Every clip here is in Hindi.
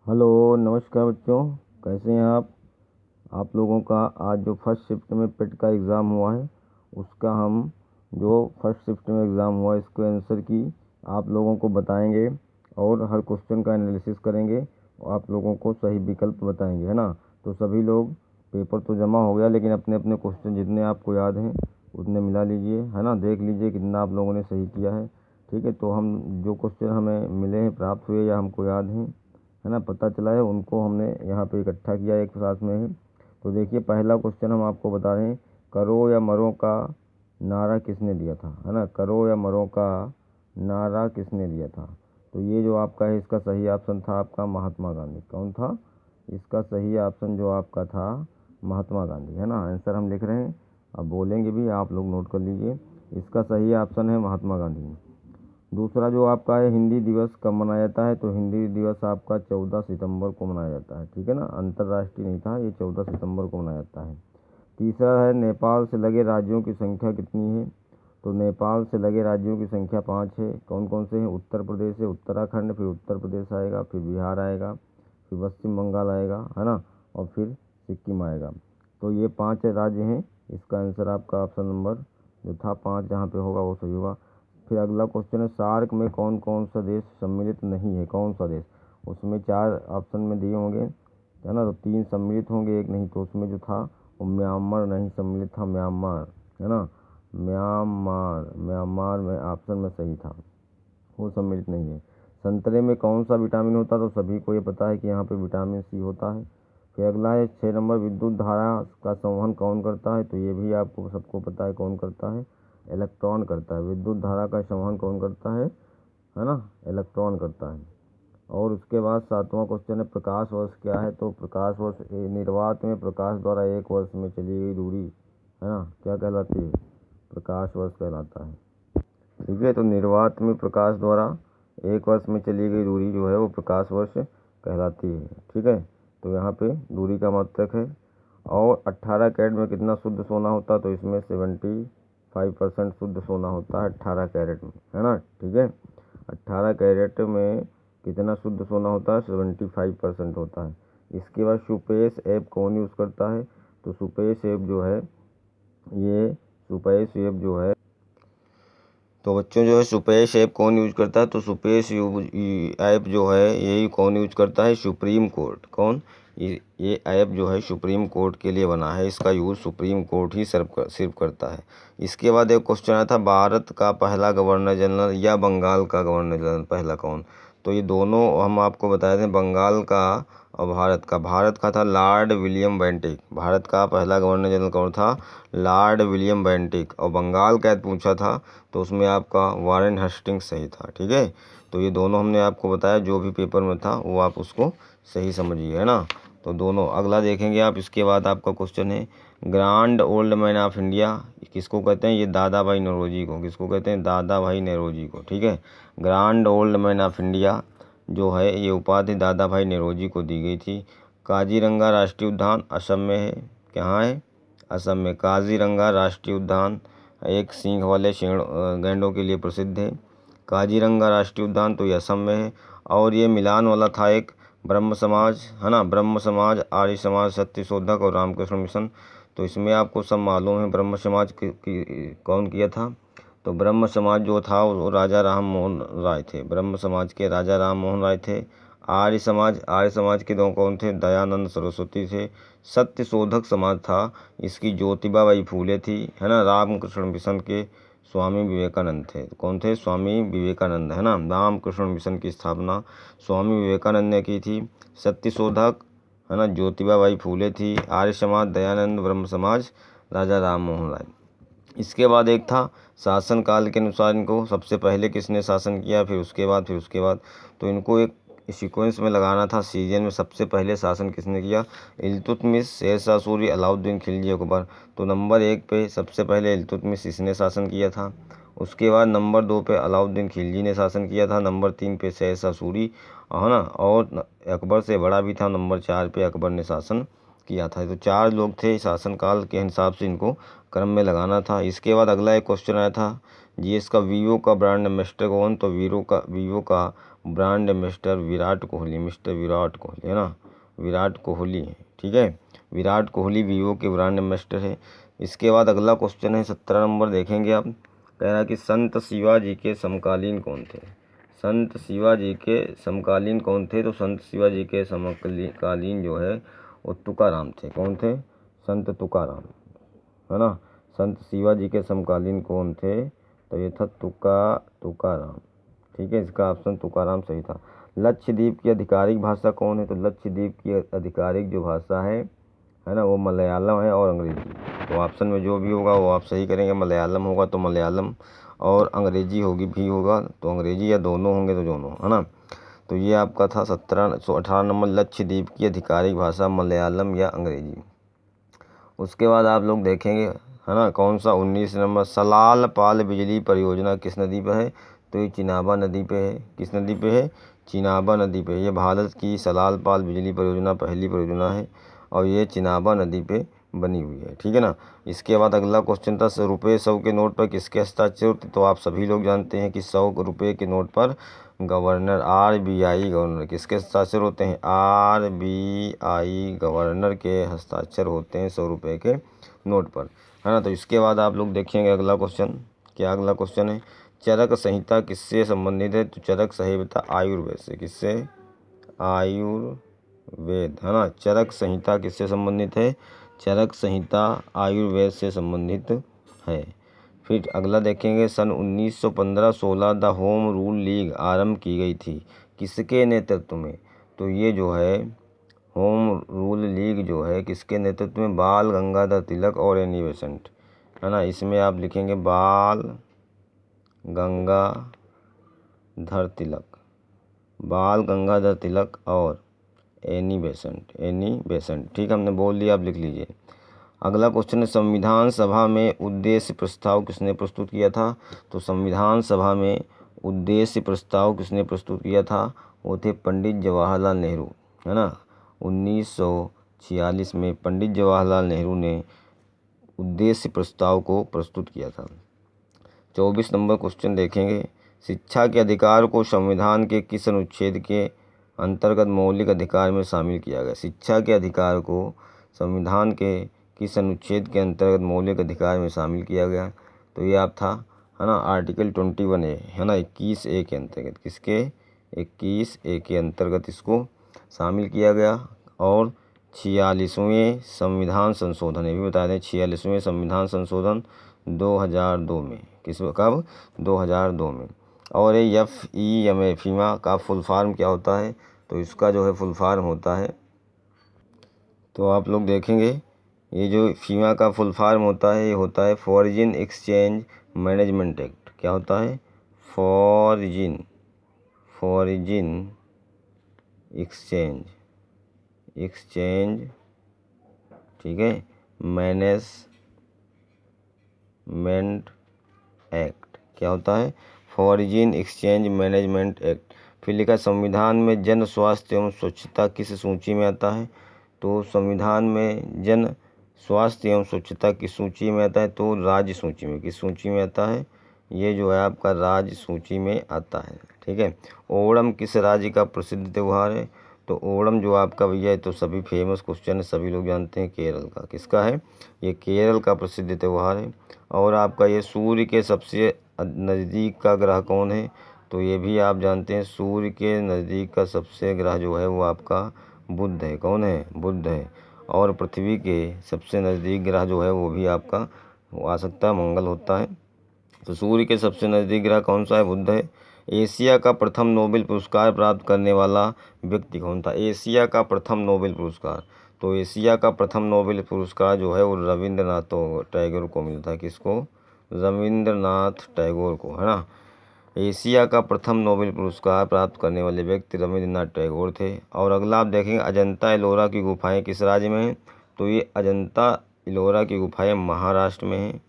हेलो, नमस्कार बच्चों। कैसे हैं आप लोगों का आज जो फर्स्ट शिफ्ट में पिट का एग्ज़ाम हुआ है उसका हम जो फर्स्ट शिफ्ट में एग्ज़ाम हुआ इसके आंसर की आप लोगों को बताएंगे और हर क्वेश्चन का एनालिसिस करेंगे और आप लोगों को सही विकल्प बताएंगे, है ना। तो सभी लोग, पेपर तो जमा हो गया लेकिन अपने अपने क्वेश्चन जितने आपको याद हैं उतने मिला लीजिए, है ना। देख लीजिए कितना आप लोगों ने सही किया है। ठीक है, तो हम जो क्वेश्चन हमें मिले हैं, प्राप्त हुए या हमको याद हैं, है ना, पता चला है, उनको हमने यहाँ पे इकट्ठा किया एक साथ में ही। तो देखिए पहला क्वेश्चन हम आपको बता रहे हैं, करो या मरो का नारा किसने दिया था, है ना। करो या मरो का नारा किसने दिया था। तो ये जो आपका है इसका सही ऑप्शन था आपका महात्मा गांधी। कौन था इसका सही ऑप्शन? जो आपका था महात्मा गांधी, है ना। आंसर हम लिख रहे हैं, अब बोलेंगे भी, आप लोग नोट कर लीजिए। इसका सही ऑप्शन है महात्मा गांधी। दूसरा जो आपका है, हिंदी दिवस कब मनाया जाता है। तो हिंदी दिवस आपका 14 सितंबर को मनाया जाता है, ठीक है ना। अंतर्राष्ट्रीय नहीं था, ये 14 सितंबर को मनाया जाता है। तीसरा है, नेपाल से लगे राज्यों की संख्या कितनी है। तो नेपाल से लगे राज्यों की संख्या 5 है। कौन कौन से हैं? उत्तर प्रदेश है, उत्तराखंड, फिर उत्तर प्रदेश आएगा, फिर बिहार आएगा, फिर पश्चिम बंगाल आएगा, है ना, और फिर सिक्किम आएगा। तो ये 5 राज्य हैं। इसका आंसर आपका ऑप्शन नंबर जो था 5 जहाँ पे होगा वो सही होगा। फिर अगला क्वेश्चन है, सार्क में कौन कौन सा देश सम्मिलित नहीं है। कौन सा देश? उसमें 4 ऑप्शन में दिए होंगे, है ना। तो 3 सम्मिलित होंगे, एक नहीं। तो उसमें जो था वो म्यांमार नहीं सम्मिलित था, म्यांमार, है ना। म्यांमार, म्यांमार में ऑप्शन में सही था, वो सम्मिलित नहीं है। संतरे में कौन सा विटामिन होता है। तो सभी को ये पता है कि यहाँ पे विटामिन सी होता है। फिर अगला है 6 नंबर, विद्युत धारा का संवहन कौन करता है। तो ये भी आपको सबको पता है कौन करता है, इलेक्ट्रॉन करता है। विद्युत धारा का संवहन कौन करता है ना, इलेक्ट्रॉन करता है। और उसके बाद 7वां क्वेश्चन है, प्रकाश वर्ष क्या है। तो प्रकाश वर्ष निर्वात में प्रकाश द्वारा एक वर्ष में चली गई दूरी, है ना, क्या कहलाती है? प्रकाश वर्ष कहलाता है। ठीक है, तो निर्वात में प्रकाश द्वारा एक वर्ष में चली गई दूरी जो है वो प्रकाश वर्ष कहलाती है। ठीक है, तो यहाँ पे दूरी का मात्रक है। और 18 कैरेट में कितना शुद्ध सोना होता है। तो इसमें 75% शुद्ध सोना होता है 18 कैरेट में, है ना। ठीक है, 18 कैरेट में कितना शुद्ध सोना होता है? 75% होता है। इसके बाद सुपेश ऐप कौन यूज़ करता है। तो सुपेश ऐप जो है, ये सुपेश ऐप जो है, तो बच्चों जो है सुपेश ऐप कौन यूज करता है। तो सुपेश ऐप जो है यही कौन यूज करता है? Supreme court. कौन? ये ऐप जो है सुप्रीम कोर्ट के लिए बना है, इसका यूज़ सुप्रीम कोर्ट ही सिर्फ करता है। इसके बाद एक क्वेश्चन आया था, भारत का पहला गवर्नर जनरल या बंगाल का गवर्नर जनरल पहला कौन। तो ये दोनों हम आपको बताए थे, बंगाल का और भारत का था लॉर्ड विलियम बेंटिक। भारत का पहला गवर्नर जनरल कौन था? Lord William Bentinck. और बंगाल का पूछा था तो उसमें आपका वारेन हेस्टिंग्स सही था। ठीक है, तो ये दोनों हमने आपको बताया, जो भी पेपर में था वो आप उसको सही समझिए, है ना। तो दोनों अगला देखेंगे आप। इसके बाद आपका क्वेश्चन है, grand old man of India किसको कहते हैं। ये दादा भाई नौरोजी को। किसको कहते हैं? दादा भाई नौरोजी को। ठीक है, grand old man of India जो है ये उपाधि दादा भाई नौरोजी को दी गई थी। काजीरंगा राष्ट्रीय उद्यान असम में है। कहाँ है? असम में। काजीरंगा राष्ट्रीय उद्यान एक सींग वाले गैंडों के लिए प्रसिद्ध है। काजीरंगा राष्ट्रीय उद्यान तो ये असम में है। और ये मिलान वाला था एक ब्रह्म समाज, है ना, ब्रह्म समाज, आर्य समाज, सत्य शोधक और रामकृष्ण मिशन। तो इसमें आपको सब मालूम है ब्रह्म समाज की कौन किया था। तो ब्रह्म समाज जो था वो राजा राम मोहन राय थे। ब्रह्म समाज के राजा राम मोहन राय थे। आर्य समाज के दो कौन थे? दयानंद सरस्वती थे। सत्य शोधक समाज था, इसकी ज्योतिबा बाई फूले थी, है ना। रामकृष्ण मिशन के स्वामी विवेकानंद थे। कौन थे? स्वामी विवेकानंद, है ना। रामकृष्ण मिशन की स्थापना स्वामी विवेकानंद ने की थी। सत्य शोधक, है ना, ज्योतिबा बाई फूले थी। आर्य समाज दयानंद, ब्रह्म समाज राजा राम मोहन राय। इसके बाद एक था शासन काल के अनुसार इनको सबसे पहले किसने शासन किया, फिर उसके बाद। तो इनको एक सीक्वेंस में लगाना था, सीजन में सबसे पहले शासन किसने किया। इल्तुतमिश, शेरशाह सूरी, अलाउद्दीन खिलजी अकबर। तो नंबर 1 पे सबसे पहले इल्तुतमिश इसने शासन किया था। उसके बाद नंबर 2 पे अलाउद्दीन खिलजी ने शासन किया था। नंबर 3 पे शेरशाह सूरी, है ना, और अकबर से बड़ा भी था। नंबर 4 पे अकबर ने शासन किया था। तो 4 लोग थे, शासनकाल के हिसाब से इनको क्रम में लगाना था। इसके बाद अगला एक क्वेश्चन आया था, जीएस का वीवो का ब्रांड एम्बेसडर कौन। तो वीवो का brand ambassador Virat Kohli, mister Virat Kohli, है ना, विराट कोहली है, ठीक है। विराट कोहली वीवो के ब्रांड एम्बेसडर है। इसके बाद अगला क्वेश्चन है 17 नंबर, देखेंगे आप। कह रहा है कि संत शिवाजी के समकालीन कौन थे। संत शिवाजी के समकालीन कौन थे? तो संत शिवाजी के समकालीन जो है वो तुकाराम थे। कौन थे? संत तुकाराम, है ना। संत शिवाजी के समकालीन कौन थे? तो ये था तुकाराम, ठीक है। इसका ऑप्शन तुकाराम सही था। लक्षद्वीप की आधिकारिक भाषा कौन है? तो लक्षद्वीप की आधिकारिक जो भाषा है ना, वो मलयालम है और अंग्रेजी। तो ऑप्शन में जो भी होगा वो आप सही करेंगे। मलयालम होगा तो मलयालम, और अंग्रेजी होगा तो अंग्रेजी, या दोनों होंगे तो दोनों, है ना। तो ये आपका था 18 नंबर, लक्षद्वीप की आधिकारिक भाषा मलयालम या अंग्रेजी। उसके बाद आप लोग देखेंगे, है ना, कौन सा 19 नंबर, सलाल पाल बिजली परियोजना किस नदी पर है? तो ये चिनाबा नदी पे है। किस नदी पे है? चिनाबा नदी पे। ये भारत की सलाल पाल बिजली परियोजना पहली परियोजना है और ये चिनाबा नदी पे बनी हुई है, ठीक है ना। इसके बाद अगला क्वेश्चन था, रुपये 100 के नोट पर किसके हस्ताक्षर होते? तो आप सभी लोग जानते हैं कि 100 रुपये के नोट पर गवर्नर, RBI गवर्नर, किसके हस्ताक्षर होते हैं? RBI गवर्नर के हस्ताक्षर होते हैं 100 रुपये के नोट पर, है ना। तो इसके बाद आप लोग देखेंगे अगला क्वेश्चन। क्या अगला क्वेश्चन है? चरक संहिता किससे संबंधित है? तो चरक संहिता आयुर्वेद से। किससे? आयुर्वेद, है ना। चरक संहिता किससे संबंधित है? चरक संहिता आयुर्वेद से संबंधित है। फिर अगला देखेंगे, सन 1915-16 द होम रूल लीग आरंभ की गई थी, किसके नेतृत्व में? तो ये जो है होम रूल लीग जो है किसके नेतृत्व में? बाल गंगाधर तिलक और एनी बेसेंट, है ना। इसमें आप लिखेंगे बाल गंगाधर तिलक, बाल गंगाधर तिलक और एनी बेसेंट, ठीक है, हमने बोल दिया, आप लिख लीजिए। अगला क्वेश्चन है, संविधान सभा में उद्देश्य प्रस्ताव किसने प्रस्तुत किया था? तो संविधान सभा में उद्देश्य प्रस्ताव किसने प्रस्तुत किया था? वो थे पंडित जवाहरलाल नेहरू, है ना। 1946 में पंडित जवाहरलाल नेहरू ने उद्देश्य प्रस्ताव को प्रस्तुत किया था। 24 नंबर क्वेश्चन देखेंगे, शिक्षा के अधिकार को संविधान के किस अनुच्छेद के अंतर्गत मौलिक अधिकार में शामिल किया गया? शिक्षा के अधिकार को संविधान के किस अनुच्छेद के अंतर्गत मौलिक अधिकार में शामिल किया गया? तो ये आप था, है ना, आर्टिकल 21A, है ना, 21A के अंतर्गत। किसके? 21A के अंतर्गत इसको शामिल किया गया। और 46वें संविधान संशोधन, ये भी बता दें, 46वें संविधान संशोधन 2002 में, कब? 2002 में। और ये FEMA, फीमा का फुल फॉर्म क्या होता है? तो इसका जो है फुल फॉर्म होता है, तो आप लोग देखेंगे, ये जो फीमा का फुल फॉर्म होता है, ये होता है फॉरेन एक्सचेंज मैनेजमेंट एक्ट। क्या होता है? फॉरेन एक्सचेंज, ठीक है, मैनेजमेंट एक्ट। क्या होता है? Foreign exchange management act. फिर लिखा, संविधान में जन स्वास्थ्य एवं स्वच्छता किस सूची में आता है? तो संविधान में जन स्वास्थ्य एवं स्वच्छता किस सूची में आता है? तो राज्य सूची में। किस सूची में आता है? ये जो है आपका राज्य सूची में आता है, ठीक है। ओणम किस राज्य का प्रसिद्ध त्यौहार है? तो ओणम जो आपका भैया है, तो सभी फेमस क्वेश्चन है, सभी लोग जानते हैं, केरल का। किसका है? ये केरल का प्रसिद्ध त्यौहार है। और आपका ये सूर्य के सबसे नज़दीक का ग्रह कौन है? तो ये भी आप जानते हैं, सूर्य के नज़दीक का सबसे ग्रह जो है वो आपका बुध है। कौन है? बुध है। और पृथ्वी के सबसे नज़दीक ग्रह जो है वो भी आपका वो आ सकता है, मंगल होता है। तो सूर्य के सबसे नज़दीक ग्रह कौन सा है? बुध है। एशिया का प्रथम नोबेल पुरस्कार प्राप्त करने वाला व्यक्ति कौन था? एशिया का प्रथम नोबेल पुरस्कार, तो एशिया का प्रथम नोबेल पुरस्कार जो है वो रविंद्रनाथ टैगोर को मिलता है। किसको? रविंद्रनाथ टैगोर को, है ना। एशिया का प्रथम नोबेल पुरस्कार प्राप्त करने वाले व्यक्ति रविंद्रनाथ टैगोर थे। और अगला आप देखेंगे, अजंता एलोरा की गुफाएं किस राज्य में हैं? तो ये अजंता एलोरा की गुफाएं महाराष्ट्र में हैं।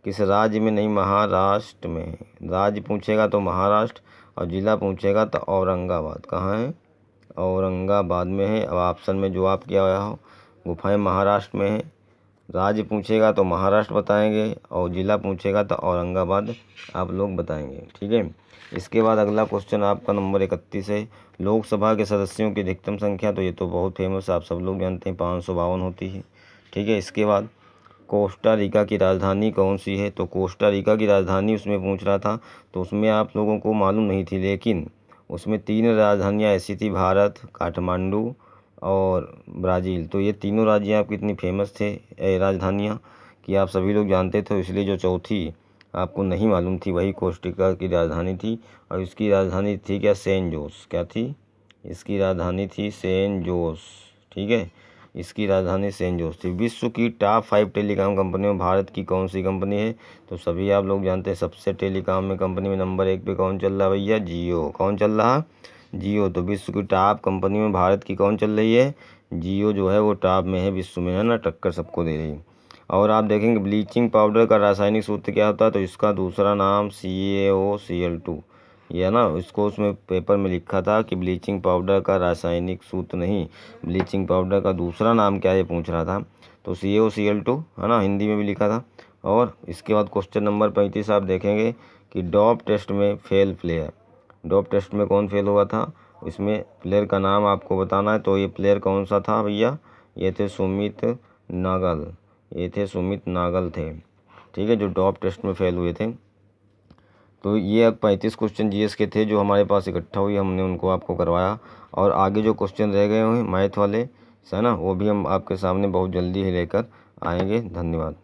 किस राज्य में? नहीं, महाराष्ट्र में है। राज्य पूछेगा तो महाराष्ट्र, और ज़िला पूछेगा तो औरंगाबाद। कहाँ है? औरंगाबाद में है। अब ऑप्शन में जो आप किया हुआ हो, गुफाएं महाराष्ट्र में है, राज्य पूछेगा तो महाराष्ट्र बताएंगे और ज़िला पूछेगा तो औरंगाबाद आप लोग बताएंगे। ठीक है। इसके बाद अगला क्वेश्चन आपका नंबर 31 है, लोकसभा के सदस्यों की अधिकतम संख्या। तो ये तो बहुत फेमस, आप सब लोग जानते हैं, 552 होती है। ठीक है। इसके बाद कोस्टा रिका की राजधानी कौन सी है? तो कोस्टा रिका की राजधानी उसमें पूछ रहा था, तो उसमें आप लोगों को मालूम नहीं थी, लेकिन उसमें 3 राजधानियाँ ऐसी थी, भारत, काठमांडू और ब्राज़ील। तो ये तीनों राज्य आपके इतनी फेमस थे राजधानियाँ कि आप सभी लोग जानते थे, इसलिए जो चौथी आपको नहीं मालूम थी वही कोस्टिका की राजधानी थी। और इसकी राजधानी थी क्या? सेंट जोस। क्या थी? इसकी राजधानी थी सेंट जोस। ठीक है। इसकी राजधानी सेंट जोस थी। विश्व की टॉप 5 टेलीकॉम कंपनियों में भारत की कौन सी कंपनी है? तो सभी आप लोग जानते हैं, सबसे टेलीकॉम में कंपनी में नंबर 1 पे कौन चल रहा है भैया? जियो। कौन चल रहा? जियो। तो विश्व की टॉप कंपनी में भारत की कौन चल रही है? जियो जो है वो टॉप में है विश्व में, है ना, टक्कर सबको दे रही है। और आप देखेंगे ब्लीचिंग पाउडर का रासायनिक सूत्र क्या होता है? तो इसका दूसरा नाम CaOCl2। ये ना, इसको उसमें पेपर में लिखा था कि ब्लीचिंग पाउडर का रासायनिक सूत्र नहीं, ब्लीचिंग पाउडर का दूसरा नाम क्या है पूछ रहा था। तो CaOCl2, है ना, हिंदी में भी लिखा था। और इसके बाद क्वेश्चन नंबर 35 आप देखेंगे कि डोप टेस्ट में फेल प्लेयर, डोप टेस्ट में कौन फेल हुआ था? इसमें प्लेयर का नाम आपको बताना है। तो ये प्लेयर कौन सा था भैया? ये थे सुमित नागल। ये थे सुमित नागल थे। ठीक है, जो डोप टेस्ट में फेल हुए थे। तो ये अब 35 क्वेश्चन जीएस के थे जो हमारे पास इकट्ठा हुई, हमने उनको आपको करवाया। और आगे जो क्वेश्चन रह गए हैं मैथ वाले, है ना, वो भी हम आपके सामने बहुत जल्दी ही लेकर आएंगे। धन्यवाद।